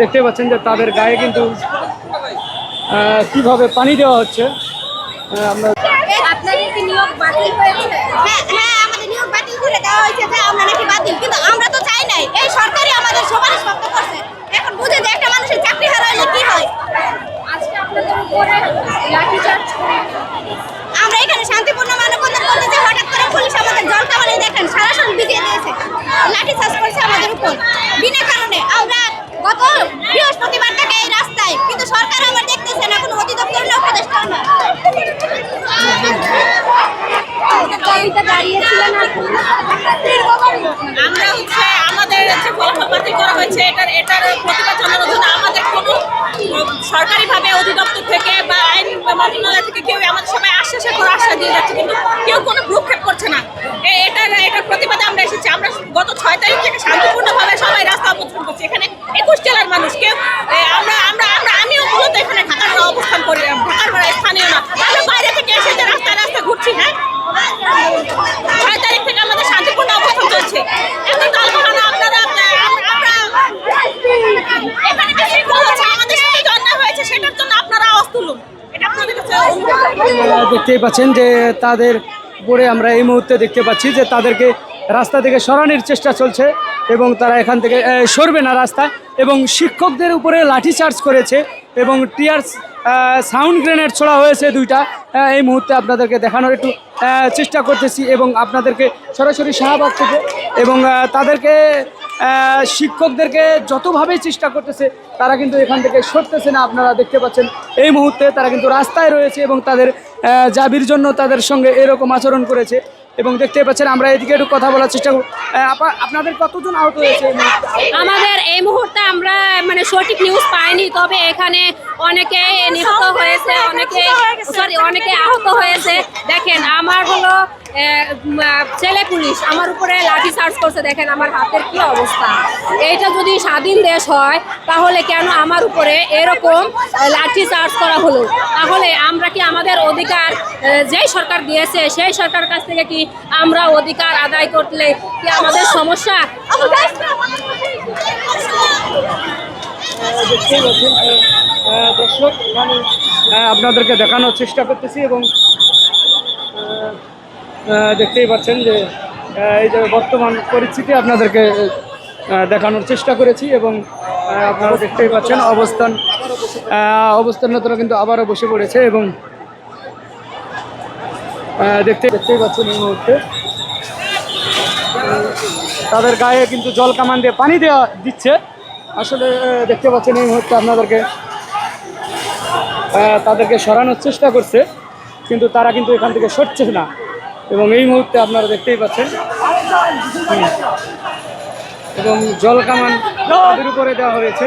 দেখতে পাচ্ছেন যে তাদের গায়ে কিন্তু কিভাবে পানি দেওয়া হচ্ছে। আমরা আপনাদের কি নিয়োগ বাতিল হয়েছে? হ্যাঁ, আমাদের নিয়োগ বাতিল করে দেওয়া হয়েছে যে আমরা নাকি বাতিল, কিন্তু আমরা তো চাই নাই। এই সরকারই আমাদের সুপারিশ করতে করছে। এখন বুঝে যে একটা মানুষের চাকরি হারাইলে কি হয়। আজকে আপনাদের উপরে লাঠিচার্জ, আমরা এখানে শান্তিপূর্ণ মানববন্ধন করতেছি, হঠাৎ করে পুলিশ আমাদের জল কামানে দেখেন সরাসরি বিজিয়ে দিয়েছে, লাঠিচার্জ করছে আমাদের উপর বিনা কারণে। আমরা গত বৃহস্পতিবার থেকে এই রাস্তায়, কিন্তু সরকার আমার দেখতেছে না, কোনো অধিদপ্তর না, উপদেষ্টাও না। আমরা আমাদের ফলাফল বাতিল করা হয়েছে, এটার প্রতিবাদ জানানোর জন্য আমাদের কোনো সরকারিভাবে অধিদপ্তর থেকে বা আইন মন্ত্রণালয় থেকে কেউ আমাদের সবাই আশ্বাস দিয়ে যাচ্ছে, কিন্তু কেউ কোনো ভ্রুক্ষেপ করছে না। এটার প্রতিবাদে আমরা এসেছি। আমরা গত 6 তারিখ থেকে শান্তিপূর্ণভাবে সবাই রাস্তা অবস্থান করছি। এখানে 21 জেলার মানুষ, কেউ আমিও মূলত এখানে ঢাকার অবস্থান করি, ঢাকার স্থানীয় না। আমরা বাইরে থেকে এসে যে রাস্তা ঘুরছি। হ্যাঁ, 6 তারিখ থেকে আমাদের শান্তিপূর্ণ অবস্থান চলছে। এখন এখানে যে শৃঙ্খলা হচ্ছে, আমাদের সাথে যে অন্যায় হয়েছে, সেটার জন্য আপনারা আওয়াজ তুলুন। এটা আপনাদের কাছে দেখতেই পাচ্ছেন যে তাদের উপরে আমরা এই মুহূর্তে দেখতে পাচ্ছি যে তাদেরকে রাস্তা থেকে সরানোর চেষ্টা চলছে এবং তারা এখান থেকে সরবে না রাস্তা, এবং শিক্ষকদের উপরে লাঠিচার্জ করেছে এবং টিয়ার সাউন্ড গ্রেনেড ছোড়া হয়েছে 2টা। এই মুহূর্তে আপনাদেরকে দেখানোর একটু চেষ্টা করতেছি এবং আপনাদেরকে সরাসরি শাহবাগ থেকে, এবং তাদেরকে শিক্ষকদেরকে যতভাবেই চেষ্টা করতেছে তারা কিন্তু এখান থেকে সরতেছে না। আপনারা দেখতে পাচ্ছেন এই মুহূর্তে তারা কিন্তু রাস্তায় রয়েছে এবং তাদের দাবির জন্য তাদের সঙ্গে এরকম আচরণ করেছে। এবং দেখতে পাচ্ছেন আমরা এদিকে একটু কথা বলার চেষ্টা করব। আপনাদের কতজন আহত হয়েছে? আমাদের এই মুহূর্তে আমরা সঠিক নিউজ পাইনি, তবে এখানে অনেকে নিহত হয়েছে, অনেকে আহত হয়েছে। দেখেন, আমার হলো ছেলে পুলিশ আমার উপরে লাঠি চার্জ করছে। দেখেন আমার হাতের কি অবস্থা। এইটা যদি স্বাধীন দেশ হয় তাহলে কেন আমার উপরে এরকম লাঠি চার্জ করা হলো? তাহলে আমরা কি আমাদের অধিকার যেই সরকার দিয়েছে সেই সরকার কাছ থেকে কি আমরা অধিকার আদায় করলে কি আমাদের সমস্যা? দর্শক, আপনাদেরকে দেখানোর চেষ্টা করতেছি এবং দেখতেই পাচ্ছেন যে এই যে বর্তমান পরিস্থিতি আপনাদেরকে দেখানোর চেষ্টা করেছি এবং আপনারা দেখতেই পাচ্ছেন অবস্থানরতরা কিন্তু আবারও বসে পড়েছে এবং দেখতেই পাচ্ছেন এই মুহূর্তে তাদের গায়ে কিন্তু জল কামান দিয়ে পানি দিচ্ছে। আসলে দেখতে পাচ্ছেন এই মুহূর্তে তাদেরকে সরানোর চেষ্টা করছে, কিন্তু তারা কিন্তু এখান থেকে সরছে না। এবং এই মুহূর্তে আপনারা দেখতেই পাচ্ছেন এবং জল কামান তাদের উপরে দেওয়া হয়েছে।